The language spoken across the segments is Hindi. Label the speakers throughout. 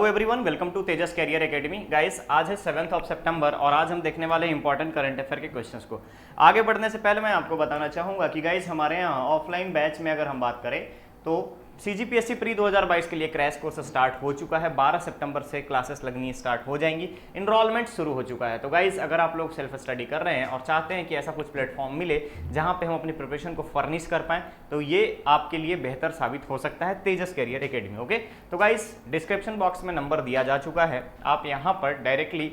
Speaker 1: Hello everyone, welcome to Tejas career academy. Guys, आज है 7 सितंबर और आज हम देखने वाले इंपॉर्टेंट करंट अफेयर के क्वेश्चंस को। आगे बढ़ने से पहले मैं आपको बताना चाहूँगा कि गाइस हमारे यहाँ ऑफलाइन बैच में अगर हम बात करें तो CGPSC प्री 2022 के लिए क्रैश कोर्स स्टार्ट हो चुका है। 12 सितंबर से क्लासेस लगनी स्टार्ट हो जाएंगी, इनरोलमेंट शुरू हो चुका है। तो गाइस, अगर आप लोग सेल्फ स्टडी कर रहे हैं और चाहते हैं कि ऐसा कुछ प्लेटफॉर्म मिले जहां पे हम अपनी प्रिपरेशन को फर्निश कर पाएं, तो ये आपके लिए बेहतर साबित हो सकता है तेजस कैरियर एकेडमी। ओके, तो गाइस डिस्क्रिप्शन बॉक्स में नंबर दिया जा चुका है, आप यहाँ पर डायरेक्टली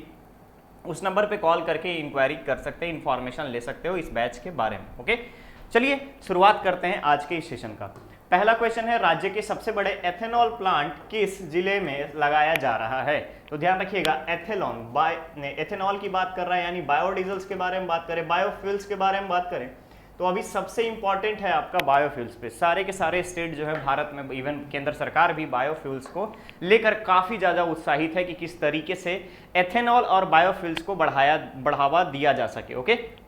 Speaker 1: उस नंबर पर कॉल करके इंक्वायरी कर सकते हैं, इंफॉर्मेशन ले सकते हो इस बैच के बारे में। ओके, चलिए शुरुआत करते हैं आज के इस सेशन का। पहला क्वेश्चन है, राज्य के सबसे बड़े एथेनॉल प्लांट किस जिले में लगाया जा रहा है? तो ध्यान रखिएगा, एथेनॉल की बात कर रहा है, यानी बायोडीजल्स के बारे में बात करें, बायोफ्यूल्स के बारे में बात करें, तो अभी सबसे इंपॉर्टेंट है आपका बायोफ्यूल्स पे। सारे के सारे स्टेट जो है भारत में, इवन केंद्र सरकार भी बायोफ्यूल्स को लेकर काफी ज्यादा उत्साहित है कि किस तरीके से एथेनॉल और बायोफ्यूल्स को बढ़ावा दिया जा सके। ओके,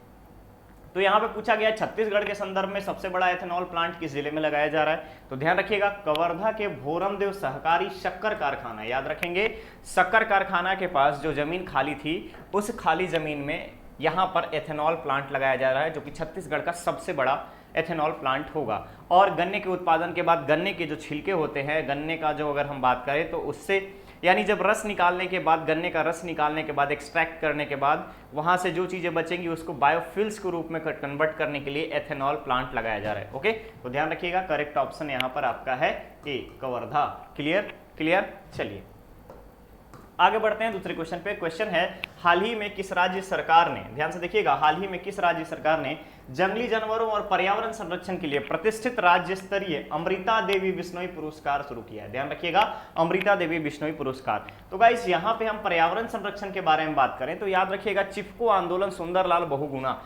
Speaker 1: तो यहाँ पे पूछा गया छत्तीसगढ़ के संदर्भ में सबसे बड़ा एथेनॉल प्लांट किस जिले में लगाया जा रहा है? तो ध्यान रखिएगा, कवर्धा के भोरमदेव सहकारी शक्कर कारखाना, याद रखेंगे, शक्कर कारखाना के पास जो जमीन खाली थी उस खाली जमीन में यहाँ पर एथेनॉल प्लांट लगाया जा रहा है, जो कि छत्तीसगढ़ का सबसे बड़ा एथेनॉल प्लांट होगा। और गन्ने के उत्पादन के बाद गन्ने के जो छिलके होते हैं, गन्ने का जो अगर हम बात करें तो उससे, यानी जब रस निकालने के बाद, गन्ने का रस निकालने के बाद, एक्सट्रैक्ट करने के बाद वहां से जो चीजें बचेंगी उसको बायोफ्यूल्स के रूप में कन्वर्ट करने के लिए एथेनॉल प्लांट लगाया जा रहा है। ओके, तो ध्यान रखिएगा, करेक्ट ऑप्शन यहाँ पर आपका है ए, कवर्धा। क्लियर। चलिए आगे बढ़ते हैं दूसरे क्वेश्चन पे। क्वेश्चन है, हाल ही में किस राज्य सरकार ने, ध्यान से देखिएगा, हाल ही में किस राज्य सरकार ने जंगली जानवरों और पर्यावरण संरक्षण के लिए प्रतिष्ठित राज्य स्तरीय अमृता देवी बिश्नोई पुरस्कार शुरू किया है? ध्यान रखिएगा, अमृता देवी बिश्नोई पुरस्कार। तो गाइस, यहाँ पे हम पर्यावरण संरक्षण के बारे में बात करें तो याद रखिएगा, चिपको आंदोलन सुंदरलाल बहुगुणा।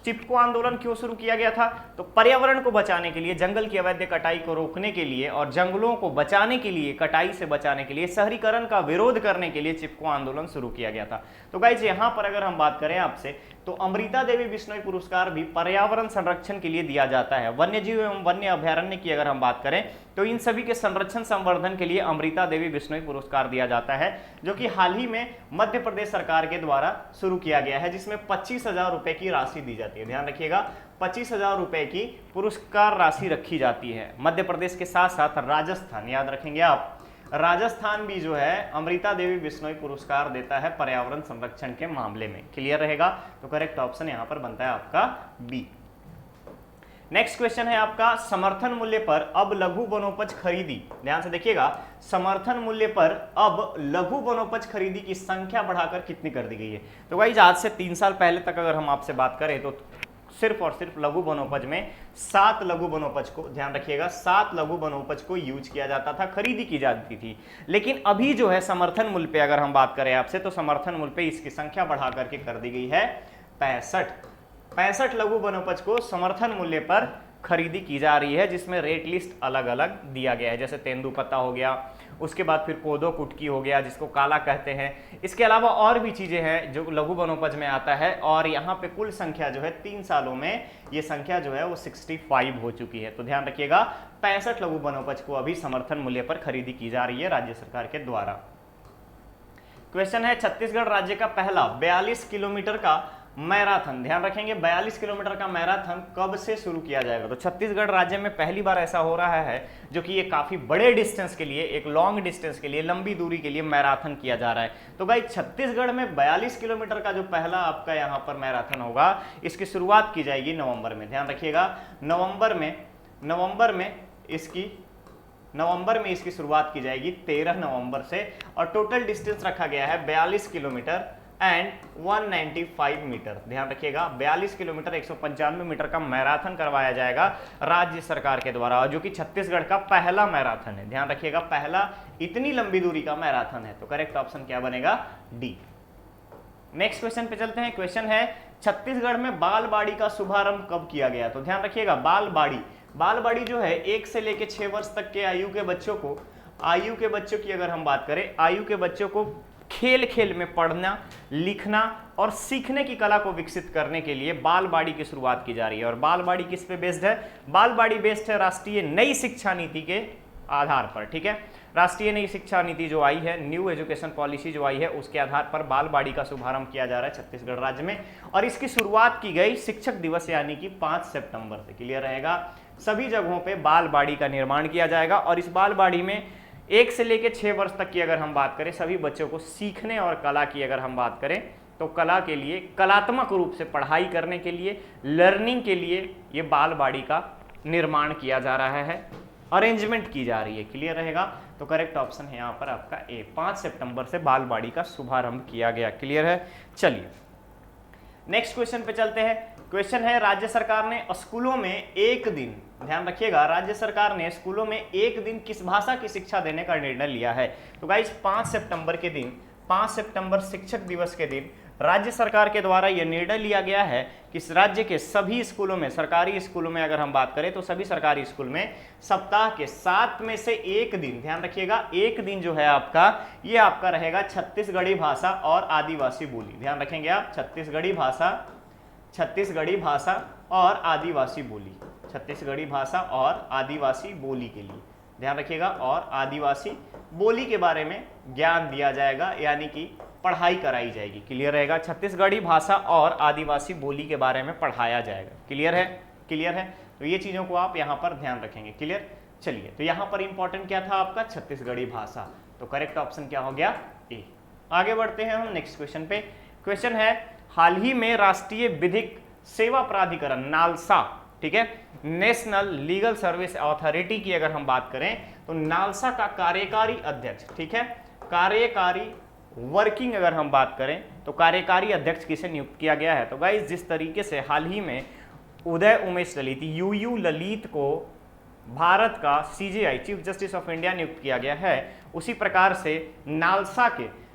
Speaker 1: चिपको आंदोलन क्यों शुरू किया गया था? तो पर्यावरण को बचाने के लिए, जंगल की अवैध कटाई को रोकने के लिए और जंगलों को बचाने के लिए, कटाई से बचाने के लिए, शहरीकरण का विरोध करने के लिए चिपको आंदोलन शुरू किया गया था। तो गाइस, यहाँ पर अगर हम बात करें आपसे, तो अमृता देवी बिश्नोई पुरस्कार भी पर्यावरण संरक्षण के लिए दिया जाता है। वन्यजीव एवं वन्य अभयारण्य की अगर हम बात करें तो इन सभी के संरक्षण संवर्धन के लिए अमृता देवी बिश्नोई पुरस्कार दिया जाता है, जो कि हाल ही में मध्य प्रदेश सरकार के द्वारा शुरू किया गया है, जिसमें 25,000 रुपए की राशि दी जाती है। ध्यान रखिएगा, 25,000 रुपए की पुरस्कार राशि रखी जाती है। मध्य प्रदेश के साथ साथ राजस्थान, याद रखेंगे आप, राजस्थान भी जो है अमृता देवी बिश्नोई पुरस्कार देता है पर्यावरण संरक्षण के मामले में। क्लियर रहेगा, तो करेक्ट ऑप्शन यहां पर बनता है आपका बी। नेक्स्ट क्वेश्चन है आपका, समर्थन मूल्य पर अब लघु वनोपज खरीदी, ध्यान से देखिएगा, समर्थन मूल्य पर अब लघु वनोपज खरीदी की संख्या बढ़ाकर कितनी कर दी गई है? तो गाइस, आज से 3 साल पहले तक अगर हम आपसे बात करें तो सिर्फ और सिर्फ लघु वनोपज में 7 लघु वनोपज को, ध्यान रखिएगा, 7 लघु वनोपज को यूज किया जाता था, खरीदी की जाती थी। लेकिन अभी जो है समर्थन मूल्य पे अगर हम बात करें आपसे, तो समर्थन मूल्य पे इसकी संख्या बढ़ा करके कर दी गई है 65 लघु वनोपज को समर्थन मूल्य पर खरीदी की जा रही है, जिसमें रेट लिस्ट अलग अलग दिया गया है, जैसे तेंदुपत्ता हो गया, उसके बाद फिर कोदो कुटकी हो गया जिसको काला कहते हैं। इसके अलावा और भी चीजें हैं जो लघु वनोपज में आता है, और यहाँ पे कुल संख्या जो है 3 सालों में ये संख्या जो है वो 65 हो चुकी है। तो ध्यान रखिएगा, 65 लघु वनोपज को अभी समर्थन मूल्य पर खरीदी की जा रही है राज्य सरकार के द्वारा। क्वेश्चन है, छत्तीसगढ़ राज्य का पहला 42 किलोमीटर का मैराथन, ध्यान रखेंगे, 42 किलोमीटर का मैराथन कब से शुरू किया जाएगा? तो छत्तीसगढ़ राज्य में पहली बार ऐसा हो रहा है जो कि ये काफी बड़े डिस्टेंस के लिए, एक लॉन्ग डिस्टेंस के लिए, लंबी दूरी के लिए मैराथन किया जा रहा है। तो भाई, छत्तीसगढ़ में 42 किलोमीटर का जो पहला आपका यहाँ पर मैराथन होगा, इसकी शुरुआत की जाएगी नवंबर में। ध्यान रखिएगा, नवंबर में इसकी शुरुआत की जाएगी 13 नवंबर से, और टोटल डिस्टेंस रखा गया है 42 किलोमीटर एंड 195 मीटर। ध्यान रखिएगा, 42 किलोमीटर 195 मीटर का मैराथन करवाया जाएगा राज्य सरकार के द्वारा, जो कि छत्तीसगढ़ का पहला मैराथन है। ध्यान रखिएगा, पहला इतनी लंबी दूरी का मैराथन है। तो करेक्ट ऑप्शन क्या बनेगा? डी। नेक्स्ट क्वेश्चन पे चलते हैं। क्वेश्चन है, छत्तीसगढ़ में बालवाड़ी का शुभारंभ कब किया गया? तो ध्यान रखिएगा, बालवाड़ी जो है 1 से लेकर 6 वर्ष तक के आयु के बच्चों की अगर हम बात करें, आयु के बच्चों को खेल खेल में पढ़ना, लिखना और सीखने की कला को विकसित करने के लिए बालवाड़ी की शुरुआत की जा रही है। और बालवाड़ी किस पे बेस्ड है? बालवाड़ी बेस्ड है राष्ट्रीय नई शिक्षा नीति के आधार पर। ठीक है, राष्ट्रीय नई शिक्षा नीति जो आई है, न्यू एजुकेशन पॉलिसी जो आई है, उसके आधार पर बालवाड़ी का शुभारंभ किया जा रहा है छत्तीसगढ़ राज्य में, और इसकी शुरुआत की गई शिक्षक दिवस यानी कि 5 सितंबर से। क्लियर रहेगा। सभी जगहों पे बालवाड़ी का निर्माण किया जाएगा और इस बालवाड़ी में 1 से लेकर 6 वर्ष तक की अगर हम बात करें, सभी बच्चों को सीखने और कला की अगर हम बात करें तो कला के लिए, कलात्मक रूप से पढ़ाई करने के लिए, लर्निंग के लिए ये बालवाड़ी का निर्माण किया जा रहा है, अरेंजमेंट की जा रही है। क्लियर रहेगा। तो करेक्ट ऑप्शन है यहाँ पर आपका ए, 5 सितंबर से बालवाड़ी का शुभारंभ किया गया। क्लियर है। चलिए नेक्स्ट क्वेश्चन पे चलते हैं। क्वेश्चन है, राज्य सरकार ने स्कूलों में एक दिन, ध्यान रखिएगा, राज्य सरकार ने स्कूलों में एक दिन किस भाषा की शिक्षा देने का निर्णय लिया है। तो गाइस 5 सितंबर के दिन, 5 सितंबर शिक्षक दिवस के दिन राज्य सरकार के द्वारा यह निर्णय लिया गया है कि इस राज्य के सभी स्कूलों में, सरकारी स्कूलों में अगर हम बात करें तो सभी सरकारी स्कूल में सप्ताह के 7 में से एक दिन, ध्यान रखिएगा, एक दिन जो है आपका, ये आपका रहेगा छत्तीसगढ़ी भाषा और आदिवासी बोली। ध्यान रखेंगे आप, छत्तीसगढ़ी भाषा और आदिवासी बोली, छत्तीसगढ़ी भाषा और आदिवासी बोली के लिए ध्यान रखिएगा, और आदिवासी बोली के बारे में ज्ञान दिया जाएगा, यानी कि पढ़ाई कराई जाएगी। क्लियर रहेगा। छत्तीसगढ़ी भाषा और आदिवासी बोली के बारे में पढ़ाया जाएगा। क्लियर है। क्लियर है। तो ये चीजों को आप यहाँ पर ध्यान रखेंगे। क्लियर। चलिए, तो यहाँ पर इंपॉर्टेंट क्या था आपका, छत्तीसगढ़ी भाषा। तो करेक्ट ऑप्शन क्या हो गया, ए। आगे बढ़ते हैं हम नेक्स्ट क्वेश्चन पे। क्वेश्चन है, हाल ही में राष्ट्रीय विधिक सेवा प्राधिकरण नालसा, ठीक है, नेशनल लीगल सर्विस अथॉरिटी की अगर हम बात करें तो नालसा का कार्यकारी अध्यक्ष, ठीक है, कार्यकारी वर्किंग अगर हम बात करें तो कार्यकारी अध्यक्ष किसे नियुक्त किया गया है। तो गाइस जिस तरीके से हाल ही में उदय उमेश ललित, यूयू ललित को भारत का CJI, chief justice of India नियुक्त किया गया है, उसी प्रकार से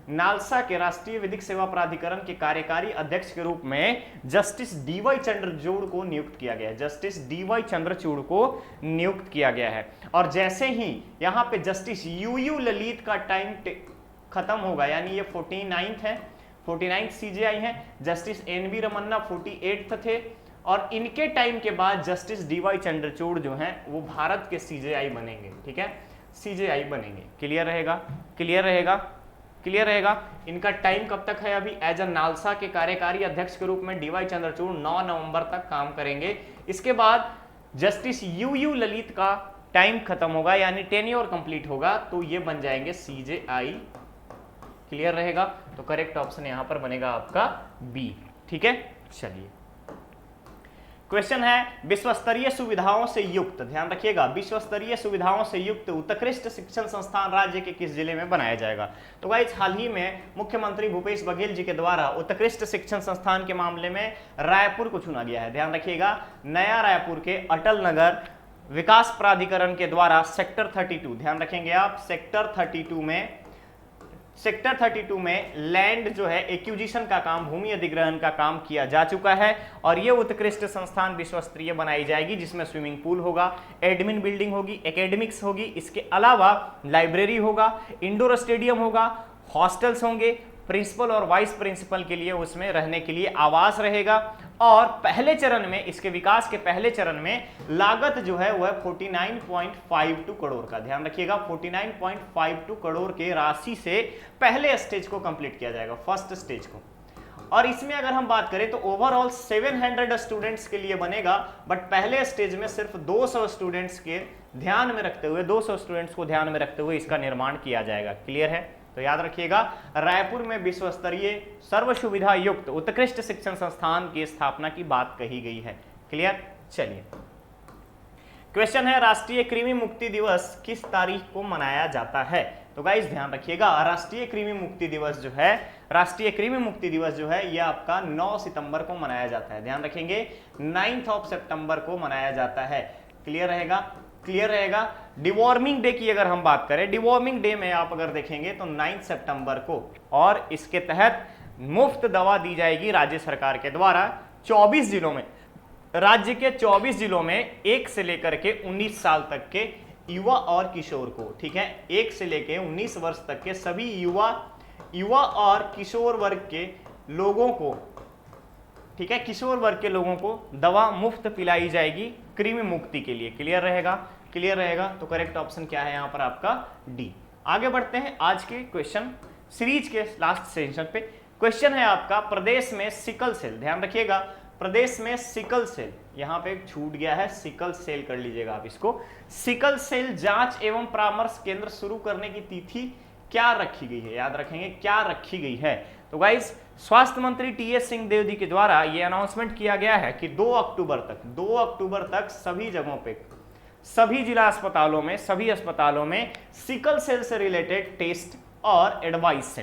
Speaker 1: नालसा के राष्ट्रीय विधिक सेवा प्राधिकरण के कार्यकारी अध्यक्ष के रूप में जस्टिस डीवाई चंद्रचूड़ को नियुक्त किया गया है, जस्टिस डीवाई चंद्रचूड़ को नियुक्त किया गया है। और जैसे ही यहाँ पे जस्टिस यूयू ललित का टाइम खत्म होगा, यानी ये 49th सीजेआई है, जस्टिस एनवी रमन्ना 48th थे, और इनके टाइम के बाद जस्टिस डीवाई चंद्रचूड़ जो हैं वो भारत के सीजेआई बनेंगे। ठीक है, सीजेआई बनेंगे। क्लियर रहेगा। क्लियर रहेगा। क्लियर रहेगा। इनका टाइम कब तक है अभी, एज अ नालसा के कार्यकारी अध्यक्ष के रूप में डीवाई चंद्रचूड़ 9 नवंबर तक काम करेंगे। इसके बाद जस्टिस यूयू ललित का टाइम खत्म होगा, यानी टेन्योर कंप्लीट होगा, तो ये बन जाएंगे सीजेआई। क्लियर रहेगा। तो करेक्ट ऑप्शन यहां पर बनेगा आपका बी। ठीक है, चलिए क्वेश्चन है, विश्वस्तरीय सुविधाओं से युक्त, ध्यान रखिएगा, विश्वस्तरीय सुविधाओं से युक्त उत्कृष्ट शिक्षण संस्थान राज्य के किस जिले में बनाया जाएगा। तो गाइस हाल ही में मुख्यमंत्री भूपेश बघेल जी के द्वारा उत्कृष्ट शिक्षण संस्थान के मामले में रायपुर को चुना गया है। ध्यान रखिएगा, नया रायपुर के अटल नगर विकास प्राधिकरण के द्वारा सेक्टर 32, ध्यान रखेंगे आप, सेक्टर 32 में लैंड जो है एक्विजिशन का काम, भूमि अधिग्रहण का काम किया जा चुका है, और ये उत्कृष्ट संस्थान विश्वस्तरीय बनाई जाएगी, जिसमें स्विमिंग पूल होगा, एडमिन बिल्डिंग होगी, एकेडमिक्स होगी, इसके अलावा लाइब्रेरी होगा, इंडोर स्टेडियम होगा, हॉस्टल्स होंगे, प्रिंसिपल और वाइस प्रिंसिपल के लिए उसमें रहने के लिए आवास रहेगा, और पहले चरण में, इसके विकास के पहले चरण में लागत जो है वह 49.52 करोड़ का, ध्यान रखिएगा, 49.52 करोड़ के राशि से पहले स्टेज को कंप्लीट किया जाएगा, फर्स्ट स्टेज को। और इसमें अगर हम बात करें तो ओवरऑल 700 स्टूडेंट्स के लिए बनेगा, बट पहले स्टेज में सिर्फ 200 स्टूडेंट्स के ध्यान में रखते हुए, 200 स्टूडेंट्स को ध्यान में रखते हुए इसका निर्माण किया जाएगा। क्लियर है। तो याद रखिएगा, रायपुर में विश्वस्तरीय सर्व सुविधा युक्त उत्कृष्ट शिक्षण संस्थान की स्थापना की बात कही गई है। क्लियर। चलिए क्वेश्चन है, राष्ट्रीय कृमि मुक्ति दिवस किस तारीख को मनाया जाता है। तो गाइस ध्यान रखिएगा, राष्ट्रीय कृमि मुक्ति दिवस जो है, राष्ट्रीय कृमि मुक्ति दिवस जो है, यह आपका 9 सितंबर को मनाया जाता है। ध्यान रखेंगे, 9 सितंबर को मनाया जाता है। क्लियर रहेगा। क्लियर रहेगा। डिवॉर्मिंग डे की अगर हम बात करें, डिवॉर्मिंग डे में आप अगर देखेंगे तो 9 सितंबर को, और इसके तहत मुफ्त दवा दी जाएगी राज्य सरकार के द्वारा 24 जिलों में, राज्य के 24 जिलों में 1 से लेकर के 19 साल तक के युवा और किशोर को, ठीक है, 1 से लेकर 19 वर्ष तक के सभी युवा और किशोर वर्ग के लोगों को, ठीक है, किशोर वर्ग के लोगों को दवा मुफ्त पिलाई जाएगी कृमि मुक्ति के लिए। क्लियर रहेगा। क्लियर रहेगा। तो करेक्ट ऑप्शन क्या है यहाँ पर आपका डी। आगे बढ़ते हैं आज के क्वेश्चन सीरीज के लास्ट सेशन पे। क्वेश्चन है आपका, प्रदेश में सिकल सेल, ध्यान रखिएगा, प्रदेश में सिकल सेल, यहां पे छूट गया है, सिकल सेल कर लीजिएगा आप इसको। सिकल सेल जांच एवं परामर्श केंद्र शुरू करने की तिथि क्या रखी गई है, याद रखेंगे क्या रखी गई है। तो गाइस स्वास्थ्य मंत्री टीएस सिंहदेव जी के द्वारा यह अनाउंसमेंट किया गया है कि 2 अक्टूबर तक सभी जगहों पे, सभी जिला अस्पतालों में, सभी अस्पतालों में सिकल सेल से रिलेटेड टेस्ट और एडवाइस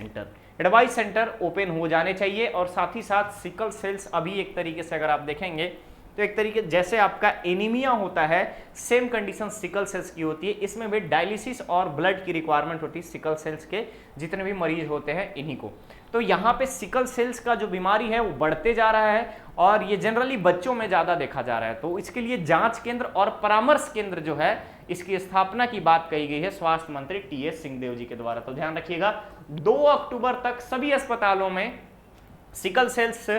Speaker 1: सेंटर ओपन हो जाने चाहिए। और साथ ही साथ सिकल सेल्स अभी एक तरीके से अगर आप देखेंगे तो एक तरीके जैसे आपका एनीमिया होता है, सेम कंडीशन सिकल सेल्स की होती है। इसमें भी डायलिसिस और ब्लड की रिक्वायरमेंट होती है सिकल सेल्स के जितने भी मरीज होते हैं इन्हीं को। तो यहाँ पे सिकल सेल्स का जो बीमारी है वो बढ़ते जा रहा है और ये जनरली बच्चों में ज्यादा देखा जा रहा है। तो इसके लिए जांच केंद्र और परामर्श केंद्र जो है इसकी स्थापना की बात कही गई है स्वास्थ्य मंत्री टीएस सिंहदेव जी के द्वारा। तो ध्यान रखिएगा 2 अक्टूबर तक सभी अस्पतालों में सिकल सेल्स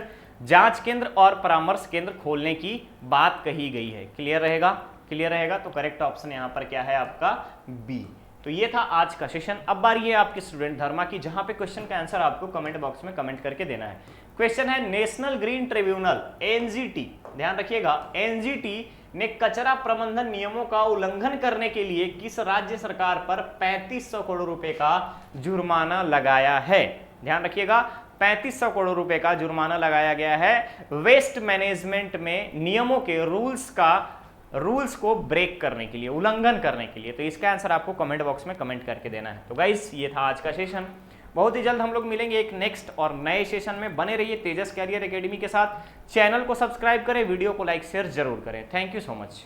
Speaker 1: जांच केंद्र और परामर्श केंद्र खोलने की बात कही गई है। क्लियर रहेगा। तो करेक्ट ऑप्शन यहाँ पर क्या है आपका बी। तो ये था आज का सेशन। अब बारी है आपके स्टूडेंट धर्मा की, जहां पे क्वेश्चन का आंसर आपको कमेंट बॉक्स में कमेंट करके देना है। क्वेश्चन है, नेशनल ग्रीन ट्रिब्यूनल एनजीटी, ध्यान रखिएगा, एनजीटी ने कचरा प्रबंधन नियमों का उल्लंघन करने के लिए किस राज्य सरकार पर 3500 करोड़ रुपए का जुर्माना लगाया है। ध्यान रखिएगा 3500 करोड़ रुपए का जुर्माना लगाया गया है वेस्ट मैनेजमेंट में नियमों के रूल्स को ब्रेक करने के लिए, उल्लंघन करने के लिए। तो इसका आंसर आपको कमेंट बॉक्स में कमेंट करके देना है। तो गाइस ये था आज का सेशन। बहुत ही जल्द हम लोग मिलेंगे एक नेक्स्ट और नए सेशन में। बने रहिए तेजस कैरियर एकेडमी के साथ। चैनल को सब्सक्राइब करें, वीडियो को लाइक शेयर जरूर करें। Thank you so much.